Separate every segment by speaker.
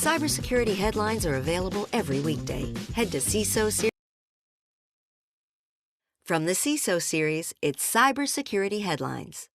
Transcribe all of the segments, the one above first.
Speaker 1: Cybersecurity headlines are available every weekday. Head to CISO Series. From the CISO series, it's Cybersecurity Headlines.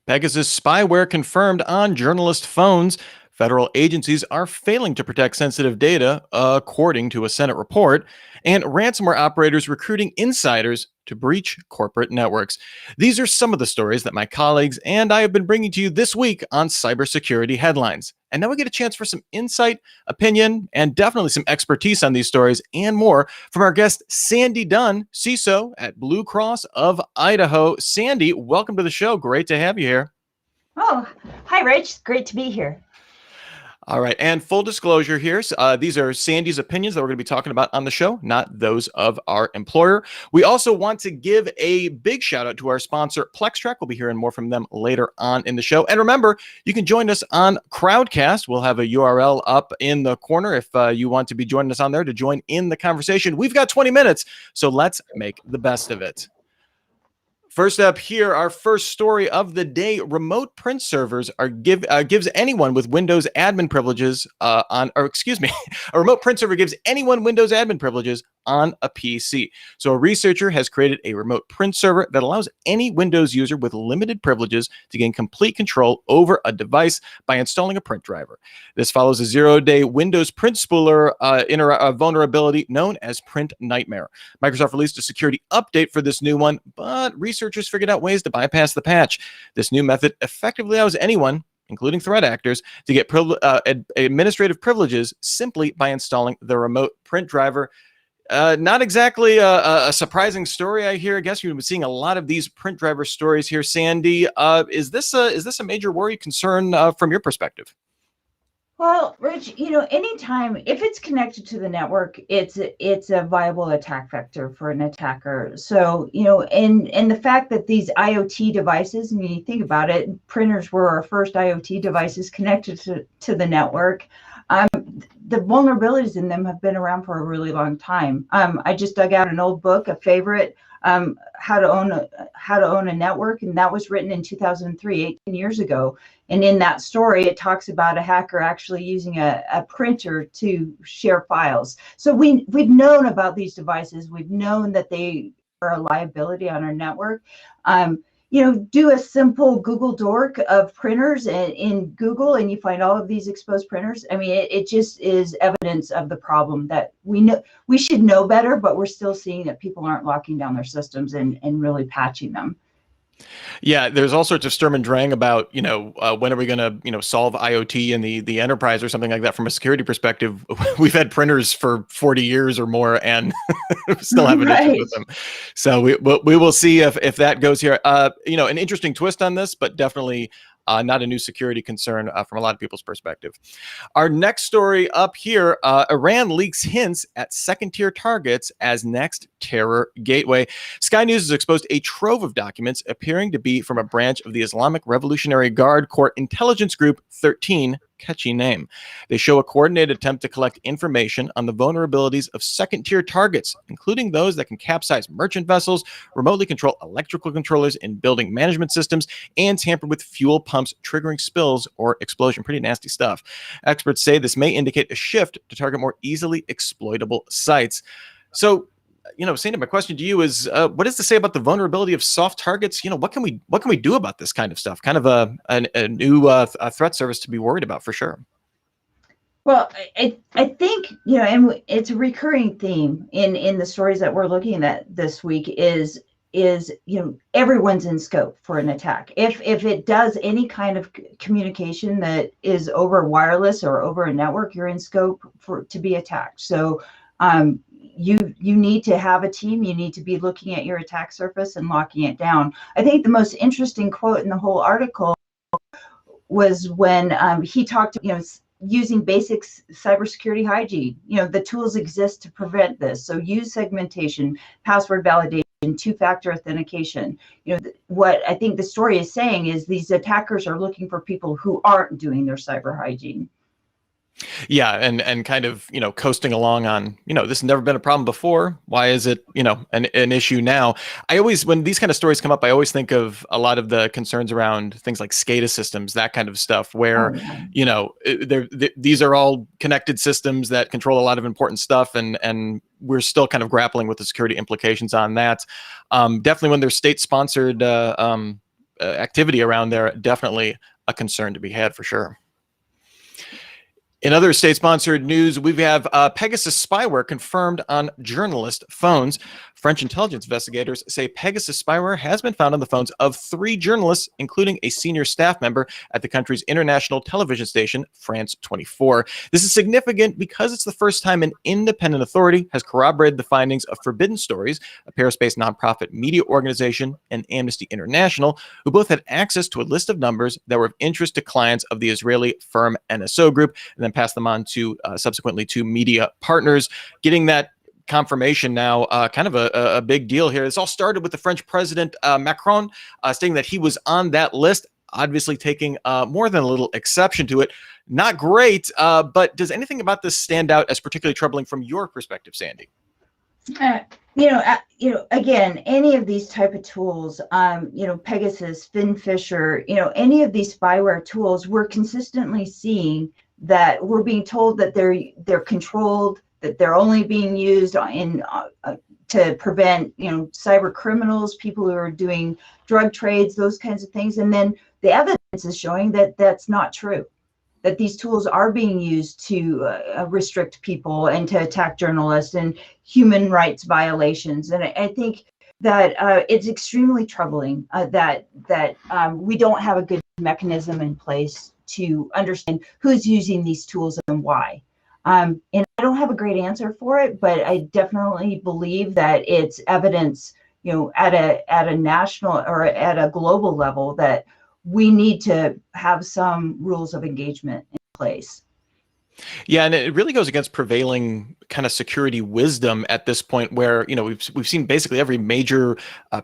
Speaker 2: Pegasus spyware confirmed on journalist phones. Federal agencies are failing to protect sensitive data, according to a Senate report, and ransomware operators recruiting insiders to breach corporate networks. These are some of the stories that my colleagues and I have been bringing to you this week on Cybersecurity Headlines. And now we get a chance for some insight, opinion, and definitely some expertise on these stories and more from our guest, Sandy Dunn, CISO at Blue Cross of Idaho. Sandy, welcome to the show. Great to have you here.
Speaker 3: Oh, hi, Rich. Great to be here.
Speaker 2: All right. And full disclosure here, these are Sandy's opinions that we're going to be talking about on the show, not those of our employer. We also want to give a big shout out to our sponsor, PlexTrack. We'll be hearing more from them later on in the show. And remember, you can join us on Crowdcast. We'll have a URL up in the corner if you want to be joining us on there to join in the conversation. We've got 20 minutes, so let's make the best of it. First up here, our first story of the day: remote print servers are gives anyone with Windows admin privileges a remote print server gives anyone Windows admin privileges on a PC. So a researcher has created a remote print server that allows any Windows user with limited privileges to gain complete control over a device by installing a print driver. This follows a zero-day Windows print spooler vulnerability known as Print Nightmare. Microsoft released a security update for this new one, but researchers figured out ways to bypass the patch. This new method effectively allows anyone, including threat actors, to get administrative privileges simply by installing the remote print driver. Not exactly a surprising story, I hear. I guess you've been seeing a lot of these print driver stories here, Sandy. Is this a major worry, concern from your perspective?
Speaker 3: Well, Rich, anytime if it's connected to the network, it's a viable attack vector for an attacker. So, and the fact that these IoT devices, and you think about it, printers were our first IoT devices connected to the network. The vulnerabilities in them have been around for a really long time. I just dug out an old book, a favorite, how to own a network, and that was written in 2003, 18 years ago. And in that story, it talks about a hacker actually using a printer to share files. So we've known about these devices. We've known that they are a liability on our network. Do a simple Google dork of printers in Google, and you find all of these exposed printers. I mean, it just is evidence of the problem that we know we should know better, but we're still seeing that people aren't locking down their systems and really patching them.
Speaker 2: Yeah, there's all sorts of Sturm and Drang about, when are we going to, solve IoT in the enterprise or something like that from a security perspective. We've had printers for 40 years or more and still have an issue with them. So we will see if that goes here. An interesting twist on this, but definitely not a new security concern from a lot of people's perspective. Our next story up here, Iran leaks hints at second-tier targets as next terror gateway. Sky News has exposed a trove of documents appearing to be from a branch of the Islamic Revolutionary Guard Corps intelligence group 13, catchy name. They show a coordinated attempt to collect information on the vulnerabilities of second-tier targets, including those that can capsize merchant vessels, remotely control electrical controllers in building management systems, and tamper with fuel pumps, triggering spills or explosion. Pretty nasty stuff. Experts say this may indicate a shift to target more easily exploitable sites. So, Sandy, my question to you is, what does this say about the vulnerability of soft targets? What can we do about this kind of stuff? Kind of a new threat service to be worried about for sure.
Speaker 3: Well, I think, and it's a recurring theme in the stories that we're looking at this week is everyone's in scope for an attack. If it does any kind of communication that is over wireless or over a network, you're in scope to be attacked. So you need to have a team. You need to be looking at your attack surface and locking it down. I think the most interesting quote in the whole article was when he talked, using basic cybersecurity hygiene. The tools exist to prevent this. So use segmentation, password validation, two-factor authentication. What I think the story is saying is these attackers are looking for people who aren't doing their cyber hygiene.
Speaker 2: Yeah, and kind of, coasting along on, this has never been a problem before. Why is it, an issue now? I always, when these kind of stories come up, I always think of a lot of the concerns around things like SCADA systems, that kind of stuff, where,
Speaker 3: Oh, yeah.
Speaker 2: these are all connected systems that control a lot of important stuff, and we're still kind of grappling with the security implications on that. Definitely when there's state-sponsored activity around there, definitely a concern to be had for sure. In other state-sponsored news, we have Pegasus spyware confirmed on journalist phones. French intelligence investigators say Pegasus spyware has been found on the phones of 3 journalists, including a senior staff member at the country's international television station, France 24. This is significant because it's the first time an independent authority has corroborated the findings of Forbidden Stories, a Paris-based nonprofit media organization, and Amnesty International, who both had access to a list of numbers that were of interest to clients of the Israeli firm NSO Group, and then passed them on to subsequently to media partners. Getting that confirmation now, kind of a big deal here. This all started with the French president Macron stating that he was on that list, obviously taking more than a little exception to it. Not great, but does anything about this stand out as particularly troubling from your perspective, Sandy?
Speaker 3: Again, any of these type of tools, Pegasus, Fisher, any of these spyware tools, we're consistently seeing that we're being told that they're controlled, that they're only being used to prevent, cyber criminals, people who are doing drug trades, those kinds of things. And then the evidence is showing that that's not true, that these tools are being used to restrict people and to attack journalists and human rights violations. And I think that it's extremely troubling that we don't have a good mechanism in place to understand who's using these tools and why. And I don't have a great answer for it, but I definitely believe that it's evidence, at a national or at a global level, that we need to have some rules of engagement in place.
Speaker 2: Yeah, and it really goes against prevailing kind of security wisdom at this point, where we've seen basically every major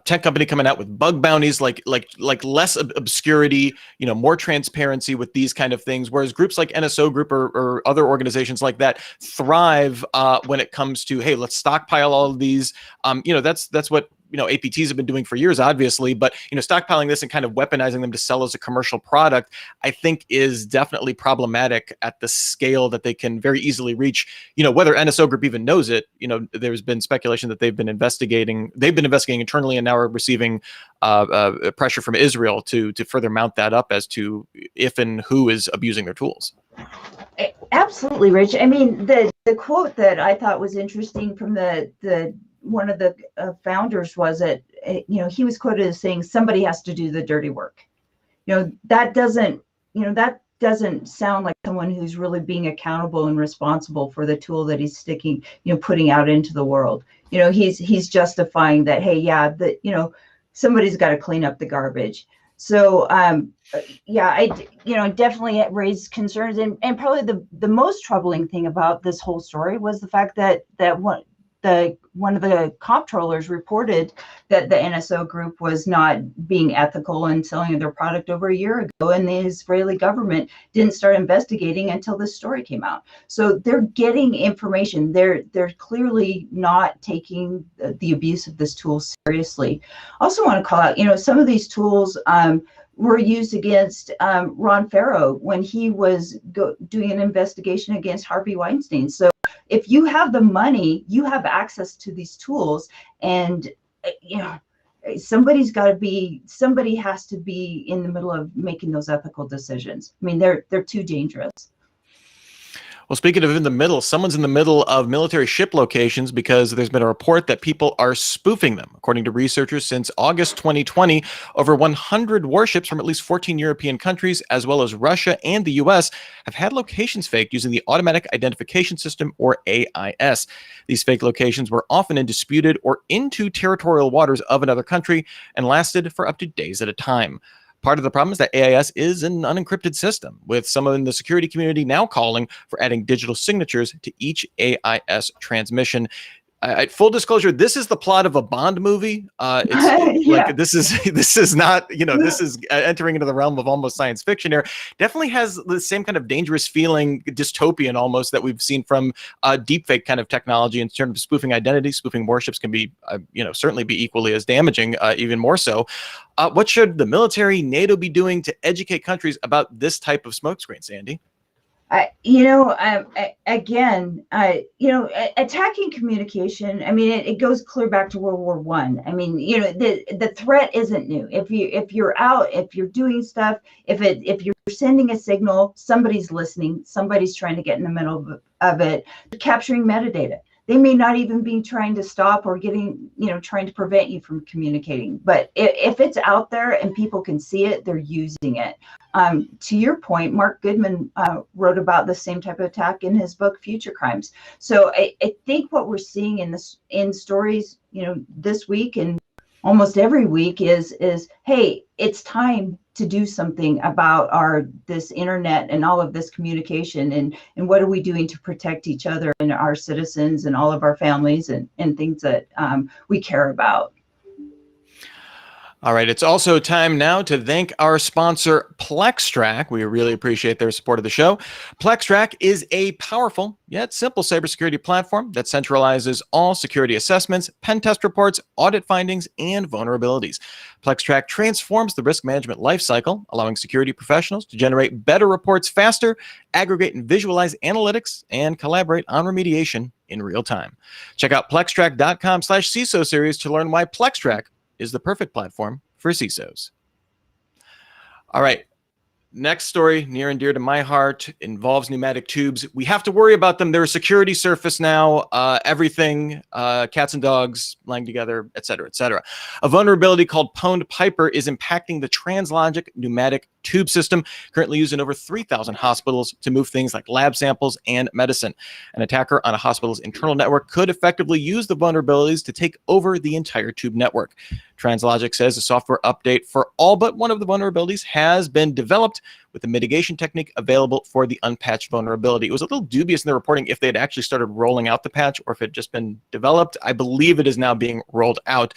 Speaker 2: tech company coming out with bug bounties, like less obscurity, more transparency with these kind of things. Whereas groups like NSO Group or other organizations like that thrive when it comes to, hey, let's stockpile all of these. That's what APTs have been doing for years, obviously, but stockpiling this and kind of weaponizing them to sell as a commercial product, I think is definitely problematic at the scale that they can very easily reach. Whether NSO Group even knows it, there's been speculation that they've been investigating internally, and now are receiving pressure from Israel to further mount that up as to if and who is abusing their tools.
Speaker 3: Absolutely, Rich. I mean, the quote that I thought was interesting from the one of the founders was that, he was quoted as saying, somebody has to do the dirty work. That doesn't sound like someone who's really being accountable and responsible for the tool that he's putting out into the world. He's justifying that, hey, yeah, somebody's got to clean up the garbage. So, I definitely raised concerns. And probably the most troubling thing about this whole story was the fact that one of the comptrollers reported that the NSO Group was not being ethical in selling their product over a year ago, and the Israeli government didn't start investigating until this story came out. So they're getting information. They're clearly not taking the abuse of this tool seriously. Also want to call out, some of these tools were used against Ron Farrow when he was doing an investigation against Harvey Weinstein. So if you have the money, you have access to these tools, and somebody has to be in the middle of making those ethical decisions. I mean, they're too dangerous.
Speaker 2: Well, speaking of in the middle, someone's in the middle of military ship locations because there's been a report that people are spoofing them. According to researchers, since August 2020, over 100 warships from at least 14 European countries, as well as Russia and the US, have had locations faked using the Automatic Identification System, or AIS. These fake locations were often in disputed or into territorial waters of another country and lasted for up to days at a time. Part of the problem is that AIS is an unencrypted system, with some in the security community now calling for adding digital signatures to each AIS transmission. Full disclosure, this is the plot of a Bond movie. Like this is not, this is entering into the realm of almost science fiction here. Definitely has the same kind of dangerous feeling, dystopian almost, that we've seen from deepfake kind of technology in terms of spoofing identity. Spoofing warships can be, certainly be equally as damaging, even more so. What should the military, NATO be doing to educate countries about this type of smokescreen, Sandy?
Speaker 3: Attacking communication. I mean, it goes clear back to World War I. I mean, the threat isn't new. If you're out, if you're doing stuff, if you're sending a signal, somebody's listening, somebody's trying to get in the middle of it, capturing metadata. They may not even be trying to stop or trying to prevent you from communicating. But if it's out there and people can see it, they're using it. To your point, Mark Goodman wrote about the same type of attack in his book, Future Crimes. So I think what we're seeing in stories, this week and almost every week is, hey, it's time to do something about this internet and all of this communication, and what are we doing to protect each other and our citizens and all of our families and things that we care about.
Speaker 2: All right, it's also time now to thank our sponsor, PlexTrack. We really appreciate their support of the show. PlexTrack is a powerful yet simple cybersecurity platform that centralizes all security assessments, pen test reports, audit findings, and vulnerabilities. PlexTrack transforms the risk management lifecycle, allowing security professionals to generate better reports faster, aggregate and visualize analytics, and collaborate on remediation in real time. Check out plextrack.com/CISO series to learn why PlexTrack is the perfect platform for CISOs. All right. Next story, near and dear to my heart, involves pneumatic tubes. We have to worry about them. They're a security surface now. Everything, cats and dogs lying together, et cetera, et cetera. A vulnerability called Pwned Piper is impacting the translogic pneumatic tube system, currently used in over 3,000 hospitals to move things like lab samples and medicine. An attacker on a hospital's internal network could effectively use the vulnerabilities to take over the entire tube network. Translogic says a software update for all but one of the vulnerabilities has been developed, with the mitigation technique available for the unpatched vulnerability. It was a little dubious in the reporting if they had actually started rolling out the patch or if it had just been developed. I believe it is now being rolled out.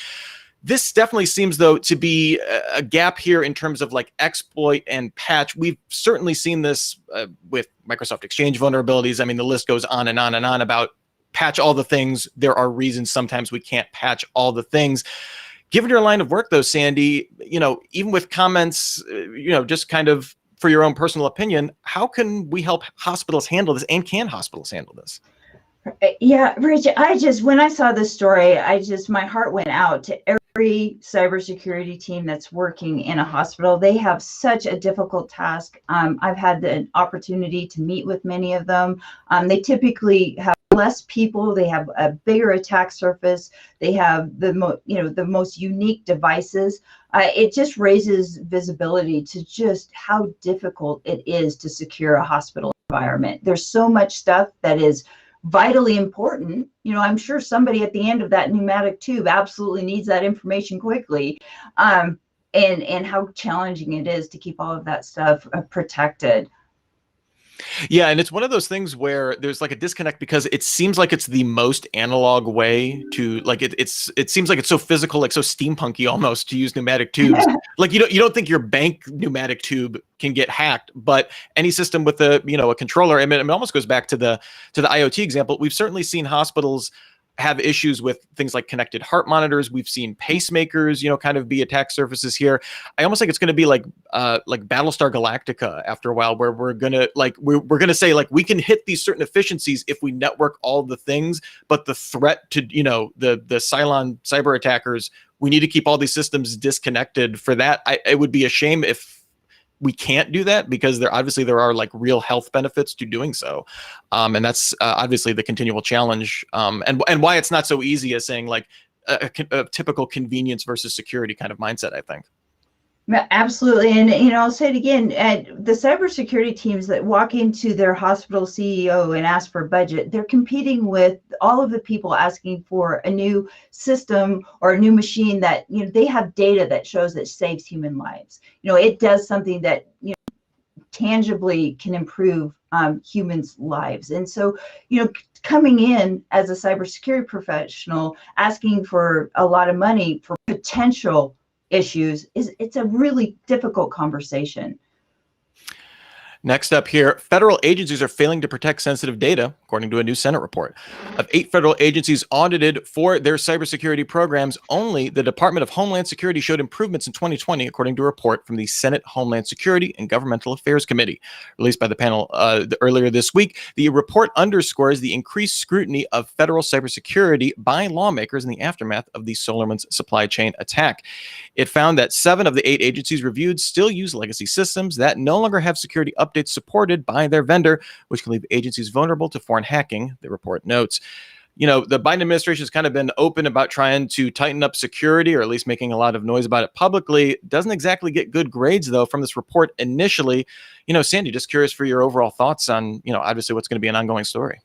Speaker 2: This definitely seems, though, to be a gap here in terms of like exploit and patch. We've certainly seen this with Microsoft Exchange vulnerabilities. I mean, the list goes on and on and on about patch all the things. There are reasons sometimes we can't patch all the things. Given your line of work, though, Sandy, even with comments, just kind of for your own personal opinion, how can we help hospitals handle this, and can hospitals handle this?
Speaker 3: Yeah, Rich, when I saw this story, my heart went out to every cybersecurity team that's working in a hospital. They have such a difficult task. I've had the opportunity to meet with many of them. They typically have less people. They have a bigger attack surface. They have the most unique devices. It just raises visibility to just how difficult it is to secure a hospital environment. There's so much stuff that is vitally important. I'm sure somebody at the end of that pneumatic tube absolutely needs that information quickly, and how challenging it is to keep all of that stuff protected.
Speaker 2: Yeah, and it's one of those things where there's like a disconnect because it seems like it's the most analog way to like it seems like it's so physical, like so steampunky almost, to use pneumatic tubes. Like you don't think your bank pneumatic tube can get hacked, but any system with a controller. I mean, it almost goes back to the IoT example. We've certainly seen hospitals have issues with things like connected heart monitors. We've seen pacemakers, kind of be attack surfaces here. I almost think it's going to be like Battlestar Galactica after a while, where we're gonna say like we can hit these certain efficiencies if we network all the things, but the threat to the Cylon cyber attackers, we need to keep all these systems disconnected for that. It would be a shame if we can't do that, because there are like real health benefits to doing so, and that's obviously the continual challenge, and why it's not so easy as saying like a typical convenience versus security kind of mindset, I think.
Speaker 3: Absolutely. And, I'll say it again, the cybersecurity teams that walk into their hospital CEO and ask for budget, they're competing with all of the people asking for a new system or a new machine that, they have data that shows that saves human lives. It does something that, tangibly can improve humans' lives. And so, coming in as a cybersecurity professional, asking for a lot of money for potential issues it's a really difficult conversation.
Speaker 2: Next up here, federal agencies are failing to protect sensitive data, according to a new Senate report. Of 8 federal agencies audited for their cybersecurity programs, only the Department of Homeland Security showed improvements in 2020, according to a report from the Senate Homeland Security and Governmental Affairs Committee, released by the panel earlier this week. The report underscores the increased scrutiny of federal cybersecurity by lawmakers in the aftermath of the SolarWinds supply chain attack. It found that 7 of the 8 agencies reviewed still use legacy systems that no longer have security updates supported by their vendor, which can leave agencies vulnerable to foreign hacking, the report notes. The Biden administration has kind of been open about trying to tighten up security, or at least making a lot of noise about it publicly. Doesn't exactly get good grades, though, from this report initially. Sandy, just curious for your overall thoughts on, obviously what's going to be an ongoing story.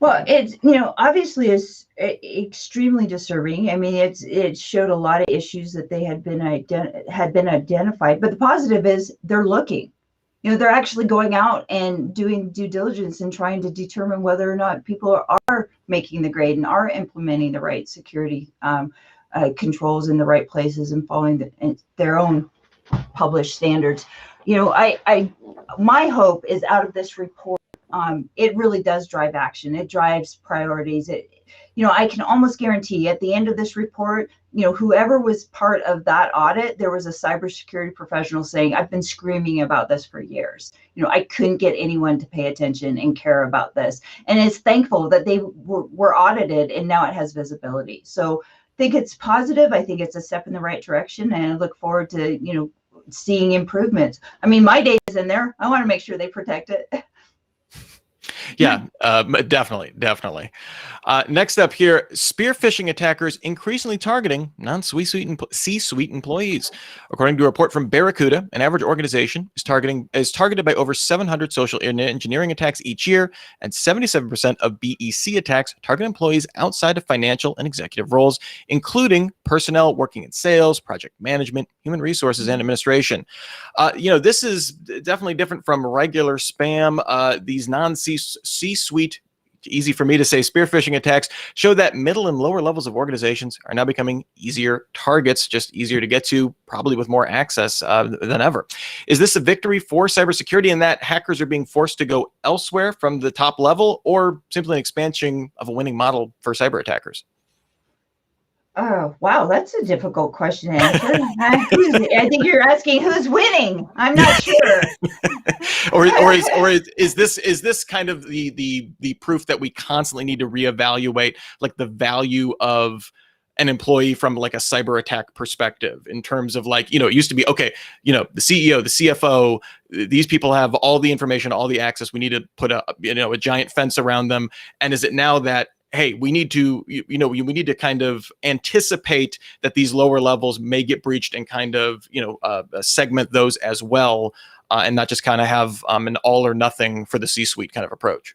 Speaker 3: Well, it's, obviously is extremely disturbing. I mean, it showed a lot of issues that they had been identified. But the positive is they're looking. They're actually going out and doing due diligence and trying to determine whether or not people are making the grade and are implementing the right security controls in the right places and following their own published standards. My hope is out of this report. It really does drive action. It drives priorities. I can almost guarantee at the end of this report, whoever was part of that audit, there was a cybersecurity professional saying, I've been screaming about this for years. I couldn't get anyone to pay attention and care about this. And it's thankful that they were audited and now it has visibility. So I think it's positive. I think it's a step in the right direction, and I look forward to, seeing improvements. I mean, my data's in there. I want to make sure they protect it.
Speaker 2: Yeah, definitely. Next up here, spear phishing attackers increasingly targeting C-suite employees. According to a report from Barracuda, an average organization is targeted by over 700 social engineering attacks each year, and 77% of BEC attacks target employees outside of financial and executive roles, including personnel working in sales, project management, human resources, and administration. This is definitely different from regular spam. These C-suite, easy for me to say, spear phishing attacks show that middle and lower levels of organizations are now becoming easier targets, just easier to get to, probably with more access than ever. Is this a victory for cybersecurity in that hackers are being forced to go elsewhere from the top level, or simply an expansion of a winning model for cyber attackers?
Speaker 3: Oh, wow, that's a difficult question to answer. I think you're asking who's winning. I'm not sure.
Speaker 2: or is this kind of the proof that we constantly need to reevaluate, like, the value of an employee from like a cyber attack perspective, in terms of, like, it used to be, okay, the CEO, the CFO, these people have all the information, all the access. We need to put a giant fence around them. And is it now that, hey, we need to, we need to kind of anticipate that these lower levels may get breached and kind of, segment those as well, and not just kind of have an all or nothing for the C-suite kind of approach?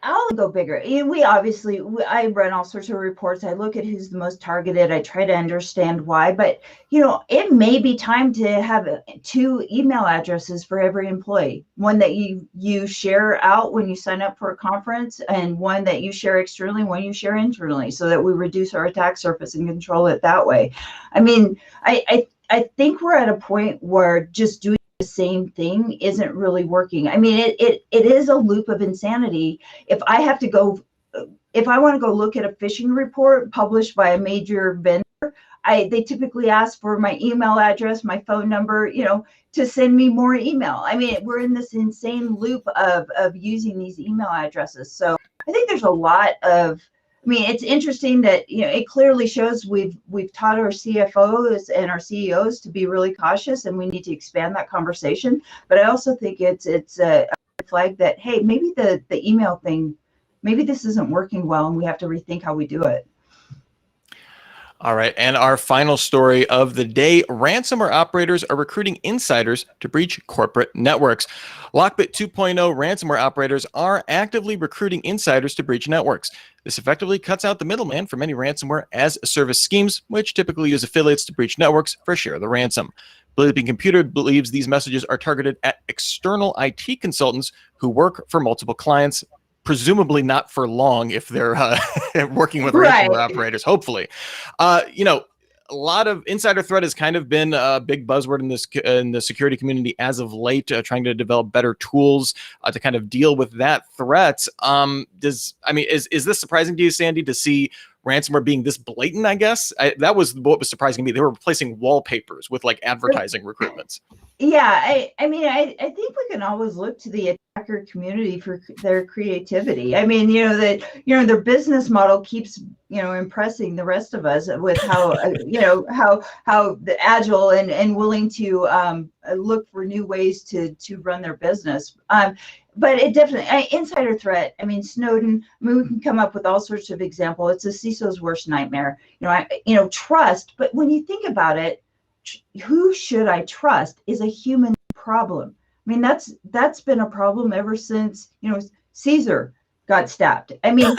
Speaker 3: I'll go bigger. I run all sorts of reports. I look at who's the most targeted. I try to understand why, but it may be time to have 2 email addresses for every employee. One that you share out when you sign up for a conference, and one that you share externally, one you share internally, so that we reduce our attack surface and control it that way. I mean, I think we're at a point where just doing the same thing isn't really working. I mean, it is a loop of insanity. If I want to go look at a phishing report published by a major vendor, they typically ask for my email address, my phone number, to send me more email. I mean, we're in this insane loop of using these email addresses. So I think there's a lot of, it's interesting that, it clearly shows we've taught our CFOs and our CEOs to be really cautious, and we need to expand that conversation. But I also think it's a flag that, hey, maybe the email thing, maybe this isn't working well, and we have to rethink how we do it.
Speaker 2: All right, and our final story of the day, ransomware operators are recruiting insiders to breach corporate networks. Lockbit 2.0 ransomware operators are actively recruiting insiders to breach networks. This effectively cuts out the middleman for many ransomware as a service schemes, which typically use affiliates to breach networks for a share of the ransom. Bleeping Computer believes these messages are targeted at external IT consultants who work for multiple clients, presumably not for long if they're working with
Speaker 3: Right.
Speaker 2: ransomware operators, hopefully. A lot of insider threat has kind of been a big buzzword in the security community as of late, trying to develop better tools to kind of deal with that threat. Is this surprising to you, Sandy, to see ransomware being this blatant? I guess that was what was surprising to me. They were replacing wallpapers with like advertising recruitments.
Speaker 3: Yeah, I think we can always look to the attacker community for their creativity. I mean, their business model keeps, impressing the rest of us with how, how agile and willing to look for new ways to run their business. But it definitely, insider threat. I mean, Snowden. I mean, we can come up with all sorts of examples. It's a CISO's worst nightmare. Trust. But when you think about it, who should I trust is a human problem. I mean, that's been a problem ever since, Caesar got stabbed. I mean,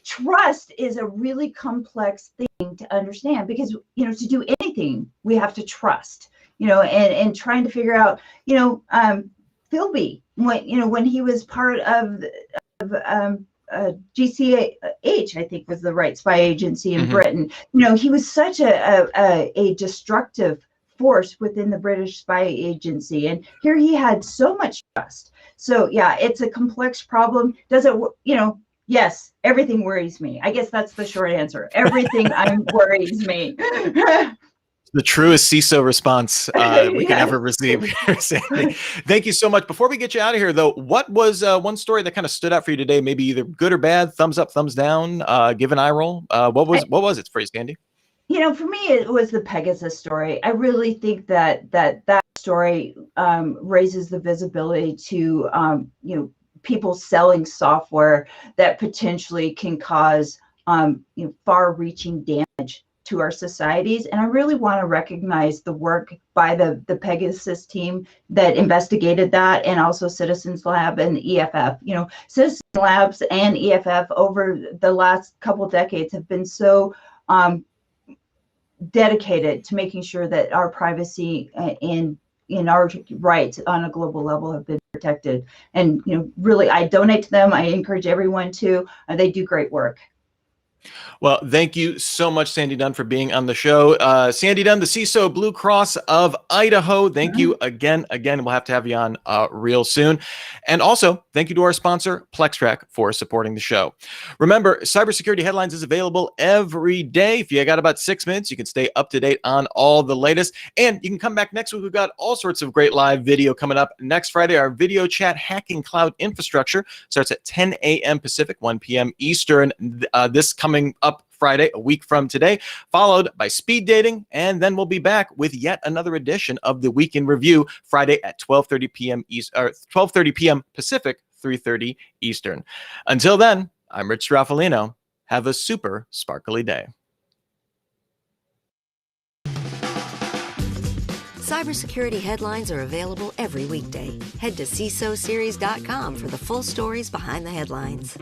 Speaker 3: trust is a really complex thing to understand because, to do anything, we have to trust, and trying to figure out, Philby, when he was part of GCH, I think was the right spy agency in Britain. He was such a destructive force within the British spy agency, and here he had so much trust. So yeah, it's a complex problem. Does it? Yes, everything worries me. I guess that's the short answer. Everything worries me.
Speaker 2: The truest CISO response we can ever receive here, Sandy. Thank you so much. Before we get you out of here, though, what was one story that kind of stood out for you today? Maybe either good or bad, thumbs up, thumbs down, give an eye roll. What was it for you, Sandy?
Speaker 3: For me, it was the Pegasus story. I really think that story raises the visibility to people selling software that potentially can cause far-reaching damage to our societies. And I really want to recognize the work by the Pegasus team that investigated that, and also Citizens Lab and EFF. Citizens Labs and EFF over the last couple of decades have been so dedicated to making sure that our privacy and in our rights on a global level have been protected. And really, I donate to them. I encourage everyone to. They do great work.
Speaker 2: Well, thank you so much, Sandy Dunn, for being on the show. Sandy Dunn, the CISO Blue Cross of Idaho. Thank you again. We'll have to have you on real soon. And also, thank you to our sponsor, PlexTrack, for supporting the show. Remember, Cybersecurity Headlines is available every day. If you got about 6 minutes, you can stay up to date on all the latest. And you can come back next week. We've got all sorts of great live video coming up. Next Friday, our video chat, Hacking Cloud Infrastructure, starts at 10 a.m. Pacific, 1 p.m. Eastern. This coming up Friday, a week from today, followed by speed dating, and then we'll be back with yet another edition of the Week in Review Friday at 12:30 p.m. 12:30 p.m. Pacific, 3:30 Eastern. Until then, I'm Rich Straffolino. Have a super sparkly day.
Speaker 1: Cybersecurity headlines are available every weekday. Head to CISOseries.com for the full stories behind the headlines.